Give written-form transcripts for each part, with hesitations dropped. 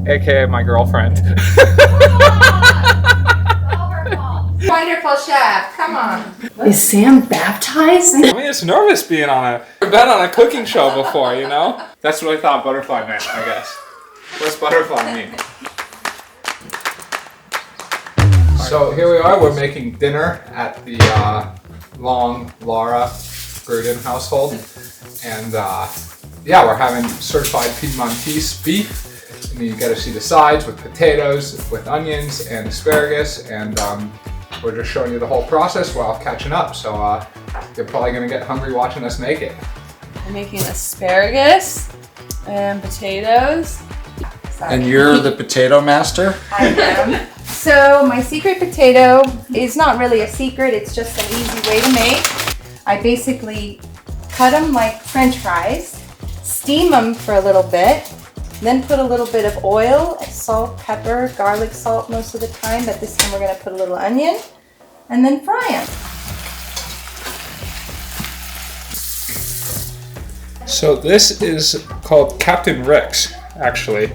aka my girlfriend. Wonderful chef, come on. Is Sam baptized? I mean, it's nervous being I've been on a cooking show before, you know? That's what I thought butterfly meant, I guess. What's butterfly mean? So here we are, we're making dinner at the Lara Gruden household. And yeah, we're having certified Piedmontese beef. And you get to see the sides with potatoes, with onions and asparagus. And we're just showing you the whole process while catching up. So you're probably gonna get hungry watching us make it. I'm making asparagus and potatoes. And you're the potato master? I am. So my secret potato is not really a secret, it's just an easy way to make. I basically cut them like French fries, steam them for a little bit, then put a little bit of oil, salt, pepper, garlic salt most of the time, but this time we're gonna put a little onion, and then fry them. So this is called Captain Rick's, actually.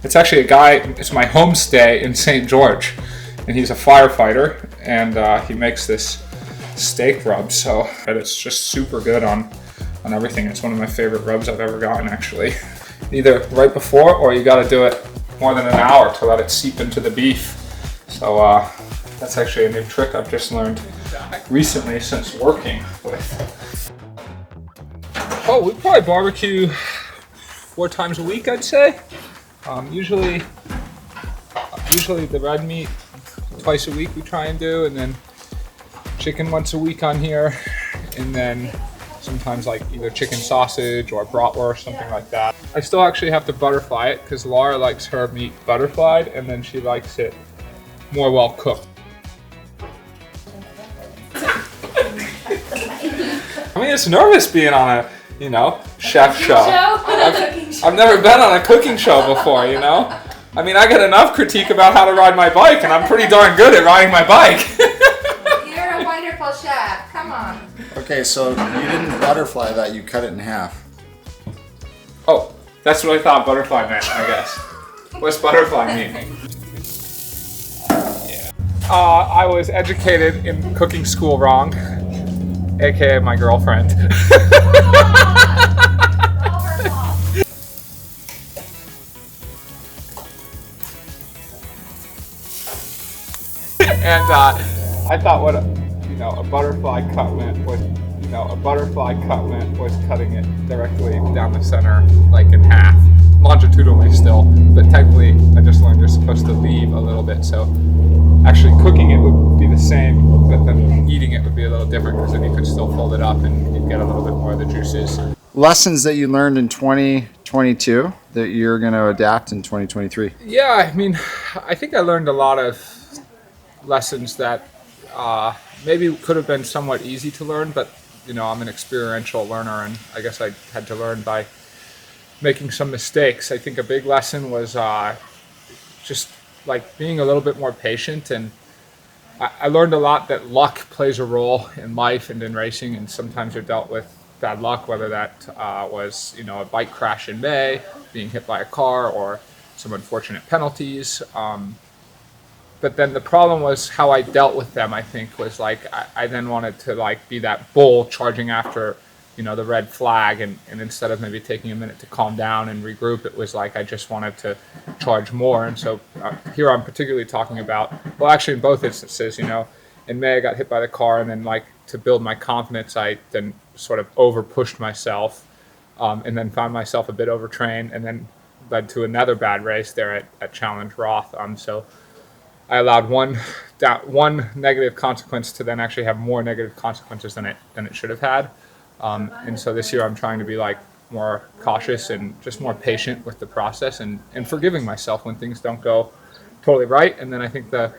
It's actually a guy, it's my homestay in St. George, and he's a firefighter, and he makes this steak rub, so it's just super good on everything. It's one of my favorite rubs I've ever gotten, actually. Either right before, or you gotta do it more than an hour to let it seep into the beef. So that's actually a new trick I've just learned recently since working with. Oh, we probably barbecue 4 times a week, I'd say. Usually the red meat twice a week we try and do, and then chicken once a week on here, and then sometimes like either chicken sausage or bratwurst, something like that. I still actually have to butterfly it because Laura likes her meat butterflied, and then she likes it more well cooked. I mean, it's nervous being on a, chef show. I've never been on a cooking show before, I mean, I get enough critique about how to ride my bike, and I'm pretty darn good at riding my bike. You're a wonderful chef, come on. Okay, so you didn't butterfly that, you cut it in half. Oh, that's what I thought butterfly meant, I guess. What's butterfly mean? Yeah. I was educated in cooking school wrong, aka my girlfriend. And I thought what a butterfly cut meant was, cutting it directly down the center, like in half, longitudinally still. But technically, I just learned you're supposed to leave a little bit. So actually, cooking it would be the same, but then eating it would be a little different because then you could still fold it up and you'd get a little bit more of the juices. Lessons that you learned in 2022 that you're going to adapt in 2023? Yeah, I mean, I think I learned a lot of lessons that maybe could have been somewhat easy to learn, but I'm an experiential learner, and I guess I had to learn by making some mistakes. I think a big lesson was just like being a little bit more patient, and I learned a lot that luck plays a role in life and in racing, and sometimes you're dealt with bad luck, whether that was a bike crash in May, being hit by a car, or some unfortunate penalties. But then the problem was how I dealt with them. I think was like I then wanted to like be that bull charging after the red flag, and instead of maybe taking a minute to calm down and regroup, it was like I just wanted to charge more. And so here I'm particularly talking about, well, actually in both instances, in May I got hit by the car, and then like to build my confidence, I then sort of over pushed myself, and then found myself a bit overtrained, and then led to another bad race there at Challenge Roth. So I allowed one negative consequence to then actually have more negative consequences than it should have had. And so this year I'm trying to be like more cautious and just more patient with the process, and forgiving myself when things don't go totally right. And then I think the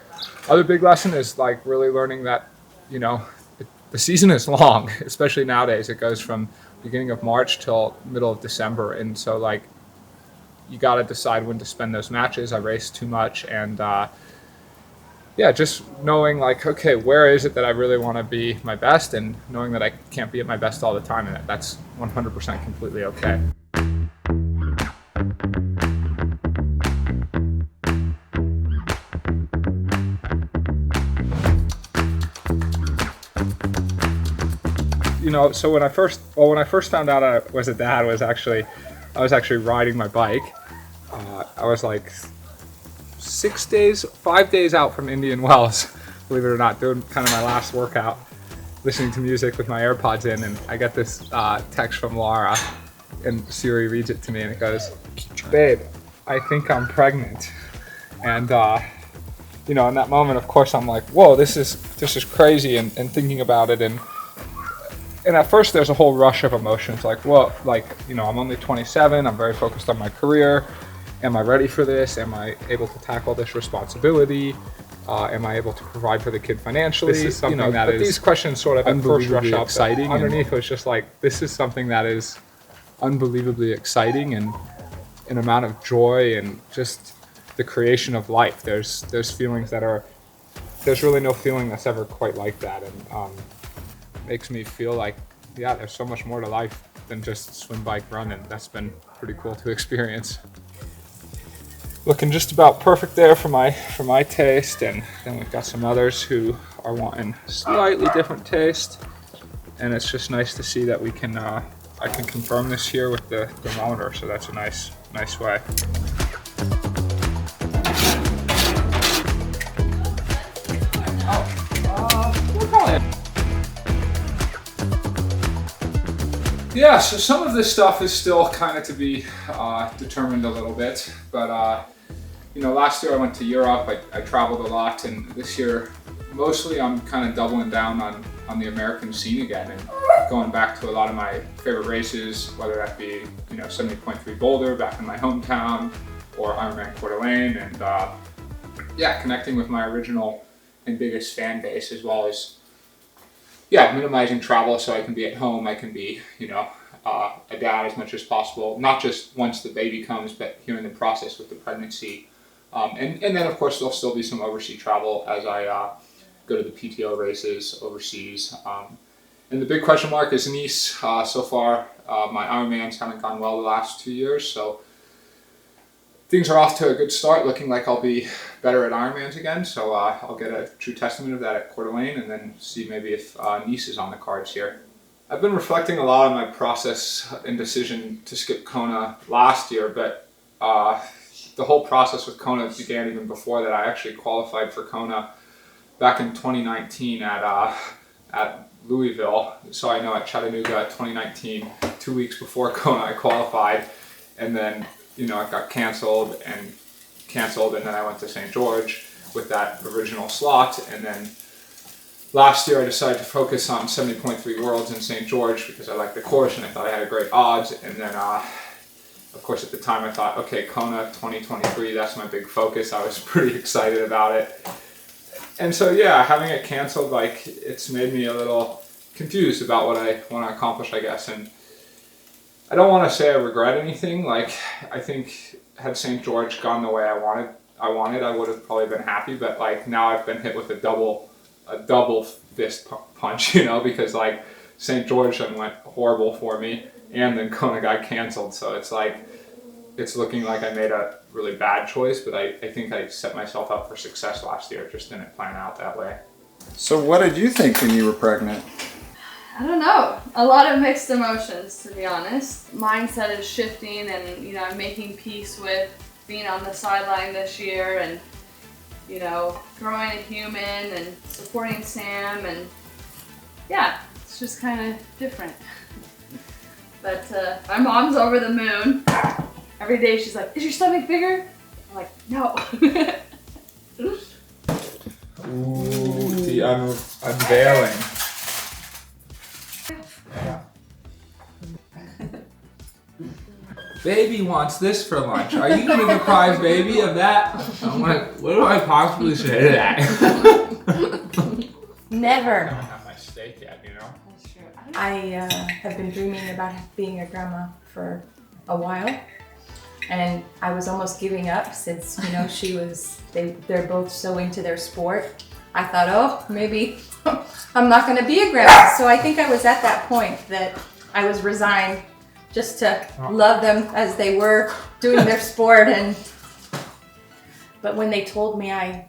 other big lesson is like really learning that, the season is long, especially nowadays. It goes from beginning of March till middle of December. And so like you got to decide when to spend those matches. I race too much, and yeah, just knowing like, okay, where is it that I really want to be my best, and knowing that I can't be at my best all the time, and that's 100% completely okay. so when I first found out I was a dad, I was actually riding my bike. I was like 5 days out from Indian Wells, believe it or not, doing kind of my last workout, listening to music with my AirPods in, and I get this text from Lara, and Siri reads it to me, and it goes, "Babe, I think I'm pregnant." And in that moment, of course, I'm like, "Whoa, this is crazy," and thinking about it, and at first there's a whole rush of emotions, like, well, I'm only 27, I'm very focused on my career. Am I ready for this? Am I able to tackle this responsibility? Am I able to provide for the kid financially? This is something that is these questions sort of at first rush up. Exciting. Underneath, it was just like, this is something that is unbelievably exciting, and an amount of joy, and just the creation of life. There's feelings there's really no feeling that's ever quite like that, and makes me feel like, yeah, there's so much more to life than just swim, bike, run, and that's been pretty cool to experience. Looking just about perfect there for my taste, and then we've got some others who are wanting slightly different taste, and it's just nice to see that we can I can confirm this here with the thermometer, so that's a nice way. Yeah, so some of this stuff is still kind of to be determined a little bit, but last year I went to Europe, I traveled a lot, and this year mostly I'm kind of doubling down on the American scene again, and going back to a lot of my favorite races, whether that be 70.3 Boulder back in my hometown, or Ironman Coeur d'Alene, and connecting with my original and biggest fan base, as well as minimizing travel so I can be at home, I can be, a dad as much as possible, not just once the baby comes, but here in the process with the pregnancy. And then, of course, there'll still be some overseas travel as I go to the PTO races overseas. And the big question mark is Nice. So far, my Ironmans haven't gone well the last 2 years, so things are off to a good start, looking like I'll be better at Ironmans again, so I'll get a true testament of that at Coeur d'Alene, and then see maybe if Nice is on the cards here. I've been reflecting a lot on my process and decision to skip Kona last year, but the whole process with Kona began even before that. I actually qualified for Kona back in 2019 at Louisville, so I know at Chattanooga 2019, 2 weeks before Kona I qualified, and then it got canceled, and then I went to St. George with that original slot, and then last year I decided to focus on 70.3 Worlds in St. George because I liked the course and I thought I had a great odds, and then of course at the time I thought, okay, Kona 2023, that's my big focus. I was pretty excited about it, and so having it canceled, it's made me a little confused about what I want to accomplish, I guess, and I don't want to say I regret anything. I think had St. George gone the way I wanted, I would have probably been happy. But now I've been hit with a double fist punch, because St. George then went horrible for me, and then Kona got canceled. So it's looking like I made a really bad choice. But I think I set myself up for success last year. It just didn't plan out that way. So what did you think when you were pregnant? I don't know. A lot of mixed emotions, to be honest. Mindset is shifting, and I'm making peace with being on the sideline this year, and growing a human and supporting Sam, and it's just kind of different. But my mom's over the moon. Every day she's like, "Is your stomach bigger?" I'm like, "No." Ooh, the unveiling. Baby wants this for lunch. Are you going to deprive baby of that? I'm like, what do I possibly say to that? Never. I don't have my steak yet, That's true. I have been dreaming about being a grandma for a while, and I was almost giving up since they're both so into their sport. I thought, oh, maybe I'm not going to be a grandma. So I think I was at that point that I was resigned just to love them as they were doing their sport. But when they told me, I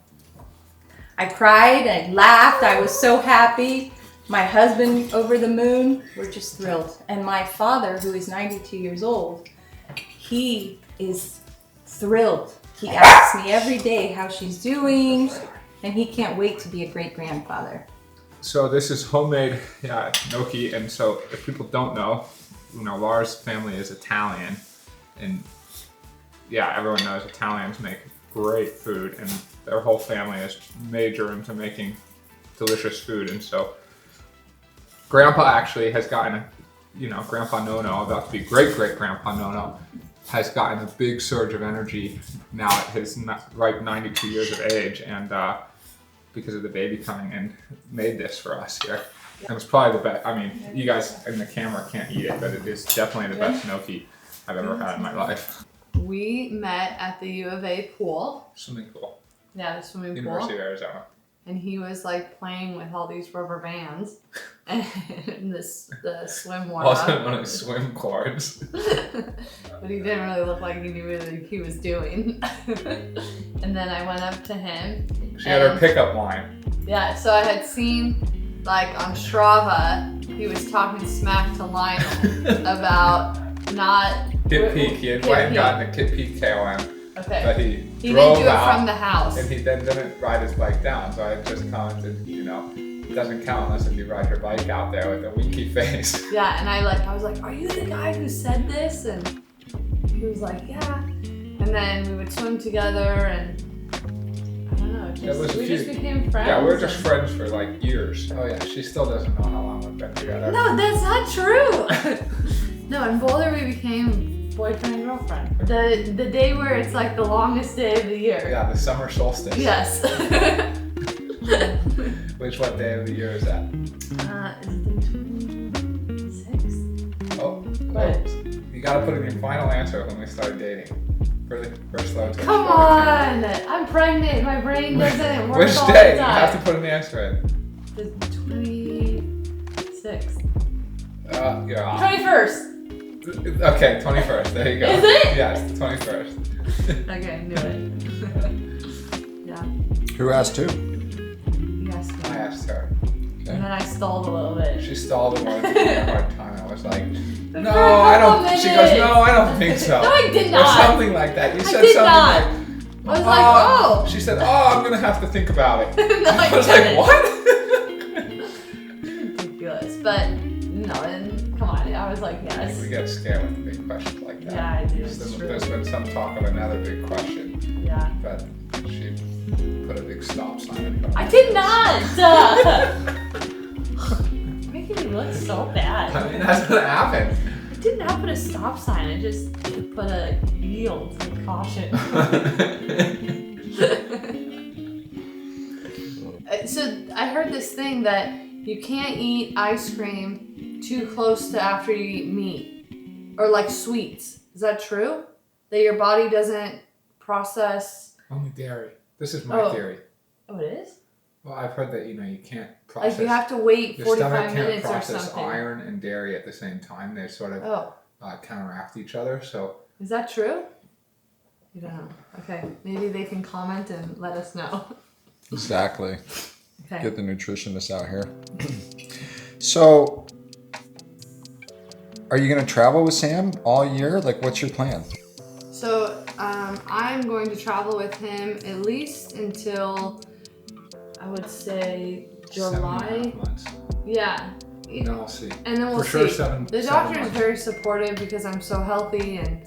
cried and laughed. I was so happy. My husband, over the moon. We're just thrilled. And my father, who is 92 years old, he is thrilled. He asks me every day how she's doing, and he can't wait to be a great-grandfather. So this is homemade gnocchi, and so if people don't know, Lara's family is Italian, and everyone knows Italians make great food, and their whole family is major into making delicious food, and so Grandpa actually has gotten Grandpa Nono, about to be great-great-grandpa Nono, has gotten a big surge of energy now at his ripe 92 years of age, and because of the baby coming in, made this for us here. And it's probably the best. I mean, you guys in the camera can't eat it, but it is definitely the best gnocchi I've ever had in my life. We met at the U of A pool. Swimming pool. Yeah, the swimming University pool. of Arizona. And he was like playing with all these rubber bands and the swim warm Also up. one of the swim cords. But he didn't really look like he knew what he was doing. And then I went up to him. She had her pickup line. Yeah, so I had seen like on Strava, he was talking smack to Lionel about not Kit Peak. He had went and gotten a Kit Peak KOM. Okay. But he didn't drove do it out, from the house. and he then didn't ride his bike down. So I just commented, it doesn't count unless if you ride your bike out there with a winky face. Yeah, and I was like, are you the guy who said this? And he was like, yeah. And then we would swim together, and I don't know, we just became friends. Yeah, we were just friends for like years. Oh yeah, she still doesn't know how long we've been together. No, that's not true. No, in Boulder we became boyfriend and girlfriend. The day where it's like the longest day of the year. Yeah, the summer solstice. Yes. What day of the year is that? Is it the 26th? Oh, you gotta put in your final answer when we start dating. For slow test. Come on! I'm pregnant. My brain doesn't work Which all day? the You time. have to put in the answer in. The 26th. You're off. 21st. Okay, 21st. There you go. Is it? Yes, the 21st. Okay, I knew it. Yeah. Who asked who? You asked me. I asked her. And then I stalled a little bit. She stalled and wanted to give me a hard time. I was like, For no, a couple I don't. She goes, minutes. no, I don't think so. No, I did Or not. something like that. You said did something not. like, I was like, oh. She said, I'm going to have to think about it. No, I I was didn't. like, what? Ridiculous. But no, and come on. I was like, yes. We get scared with big questions like that. Yeah, I do. There's been some talk of another big question, Yeah. but she put a big stop sign in front of I it. did not! Making me look so bad. I mean, that's what happened. I did not put a stop sign, I just put a yield and caution. So I heard this thing that you can't eat ice cream too close to after you eat meat. Or like sweets. Is that true? That your body doesn't process... Only dairy. This is my theory. Oh, it is? Well, I've heard that, you can't process... Like you have to wait your 45 stomach can't minutes or process something. iron and dairy at the same time. They sort of counteract each other, so... Is that true? I don't know. Okay, maybe they can comment and let us know. Exactly. Okay. Get the nutritionists out here. So, are you going to travel with Sam all year? Like, what's your plan? So, I'm going to travel with him at least until, I would say, July. 7.5 months. Yeah. And then we'll see. And then we'll For sure, see. 7 The doctor is months. very supportive because I'm so healthy and,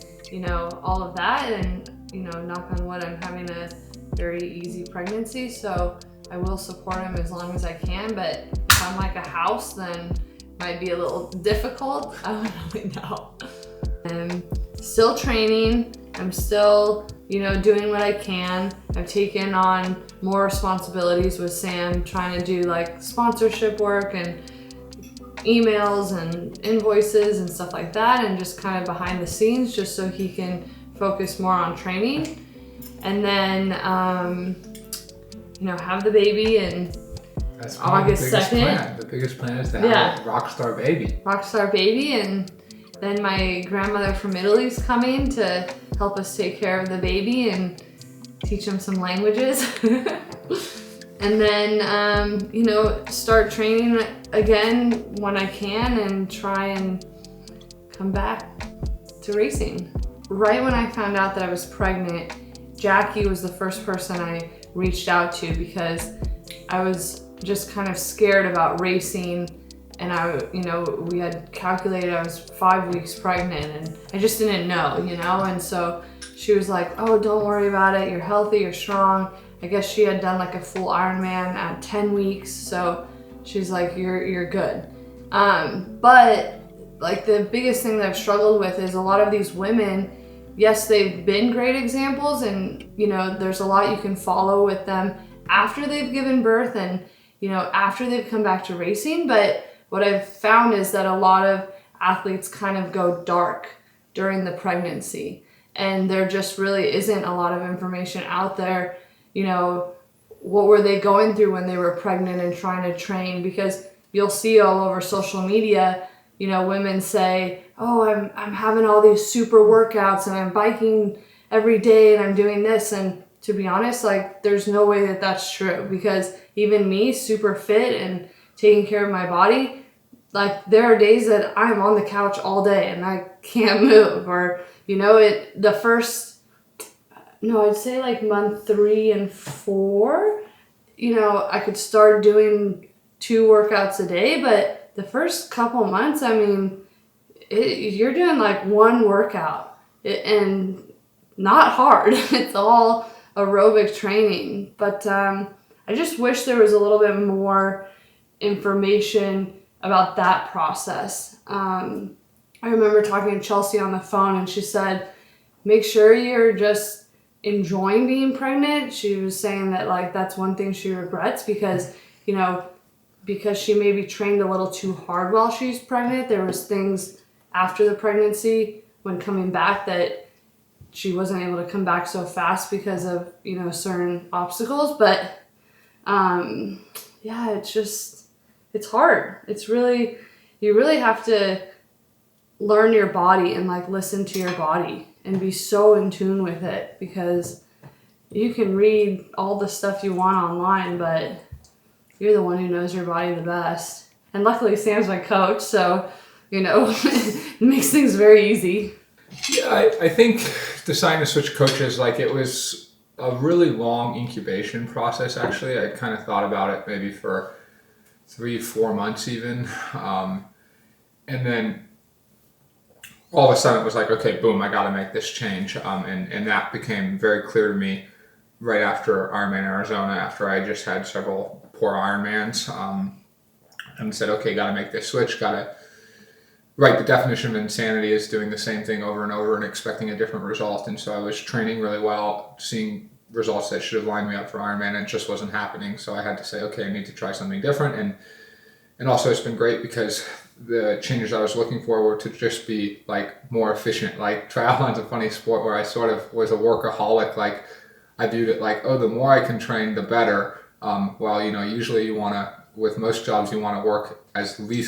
all of that. And, knock on wood, I'm having a very easy pregnancy. So I will support him as long as I can. But if I'm like a house, then it might be a little difficult. I don't really know. I'm still training. I'm still, doing what I can. I've taken on more responsibilities with Sam, trying to do like sponsorship work and emails and invoices and stuff like that, and just kind of behind the scenes just so he can focus more on training. And then, have the baby and That's probably August the biggest 2nd. plan. The biggest plan is to have a rockstar baby. Rockstar baby, and then my grandmother from Italy is coming to help us take care of the baby and teach him some languages. and then, you know, start training again when I can and try and come back to racing. Right when I found out that I was pregnant, Jackie was the first person I reached out to because I was just kind of scared about racing, and you know, we had calculated I was 5 weeks pregnant and I just didn't know, you know, and so she was like, oh, don't worry about it, you're healthy, you're strong. I guess she had done like a full Ironman at 10 weeks, so she's like, you're good. But like the biggest thing that I've struggled with is a lot of these women, yes, they've been great examples, and you know, there's a lot you can follow with them after they've given birth and, you know, after they've come back to racing. But what I've found is that a lot of athletes kind of go dark during the pregnancy, and there just really isn't a lot of information out there. You know, what were they going through when they were pregnant and trying to train? Because you'll see all over social media, you know, women say, oh, I'm having all these super workouts and I'm biking every day and I'm doing this. And to be honest, like, there's no way that that's true, because even me, super fit and taking care of my body, like, there are days that I'm on the couch all day and I can't move. Or, you know, I'd say like month 3 and 4, you know, I could start doing 2 workouts a day, but the first couple months, I mean, you're doing like 1 workout and not hard. It's all aerobic training. But I just wish there was a little bit more information about that process. I remember talking to Chelsea on the phone, and she said, make sure you're just enjoying being pregnant. She was saying that, like, that's one thing she regrets, because, you know, because she maybe trained a little too hard while she's pregnant. There was things after the pregnancy when coming back that she wasn't able to come back so fast because of, you know, certain obstacles. But yeah, it's hard. You really have to learn your body and like listen to your body and be so in tune with it, because you can read all the stuff you want online, but you're the one who knows your body the best. And luckily Sam's my coach, so, you know, it makes things very easy. Yeah, I think deciding to switch coaches, like, it was a really long incubation process, actually. I kind of thought about it maybe for 3-4 months even. And then all of a sudden it was like, okay, boom, I got to make this change. And that became very clear to me right after Ironman Arizona, after I just had several poor Ironmans, and said, okay, got to make this switch, right, the definition of insanity is doing the same thing over and over and expecting a different result. And so I was training really well, seeing results that should have lined me up for Ironman, and it just wasn't happening. So I had to say, okay, I need to try something different. And also it's been great because the changes I was looking for were to just be like more efficient. Like, triathlon's a funny sport where I sort of was a workaholic. Like, I viewed it like, oh, the more I can train, the better. Well, you know, usually with most jobs, you want to work as little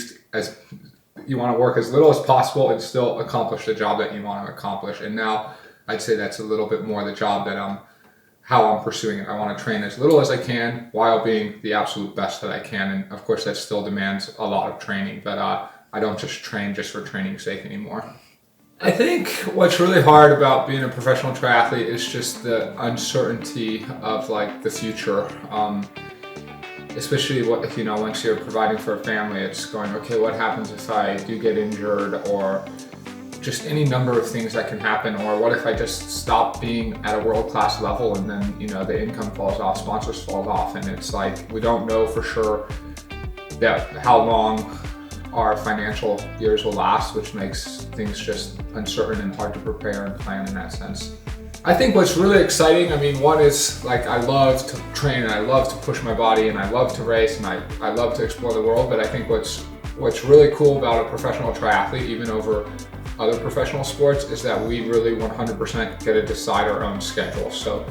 as possible and still accomplish the job that you want to accomplish. And now I'd say that's a little bit more the job that how I'm pursuing it. I want to train as little as I can while being the absolute best that I can. And of course that still demands a lot of training, but I don't just train just for training's sake anymore. I think what's really hard about being a professional triathlete is just the uncertainty of like the future. Especially once you're providing for a family, it's going, okay, what happens if I do get injured, or just any number of things that can happen, or what if I just stop being at a world-class level and then, you know, the income falls off, sponsors fall off, and it's like, we don't know for sure how long our financial years will last, which makes things just uncertain and hard to prepare and plan in that sense. I think what's really exciting, I mean, one is like, I love to train and I love to push my body and I love to race and I love to explore the world, but I think what's really cool about a professional triathlete, even over other professional sports, is that we really 100% get to decide our own schedule. So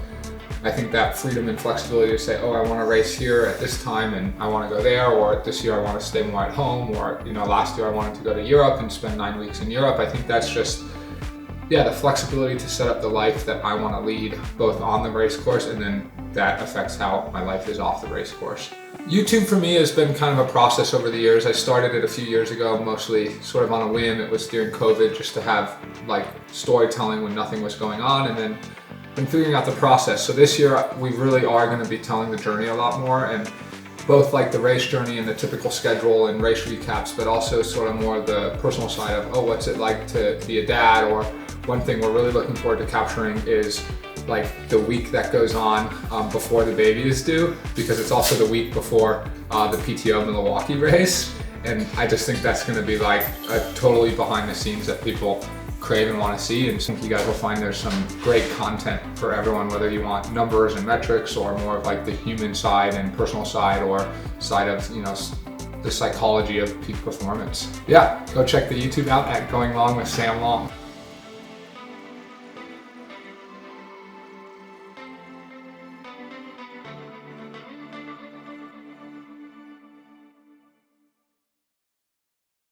I think that freedom and flexibility to say, oh, I want to race here at this time and I want to go there, or this year I want to stay more at home, or, you know, last year I wanted to go to Europe and spend 9 weeks in Europe. I think that's just, the flexibility to set up the life that I want to lead, both on the race course and then that affects how my life is off the race course. YouTube for me has been kind of a process over the years. I started it a few years ago, mostly sort of on a whim. It was during COVID, just to have like storytelling when nothing was going on, and then been figuring out the process. So this year we really are going to be telling the journey a lot more, and both like the race journey and the typical schedule and race recaps, but also sort of more the personal side of, oh, what's it like to be a dad? Or one thing we're really looking forward to capturing is like the week that goes on before the baby is due, because it's also the week before the PTO Milwaukee race. And I just think that's going to be like a totally behind the scenes that people crave and want to see. And I think you guys will find there's some great content for everyone, whether you want numbers and metrics or more of like the human side and personal side, or side of, you know, the psychology of peak performance. Yeah, go check the YouTube out at Going Long with Sam Long.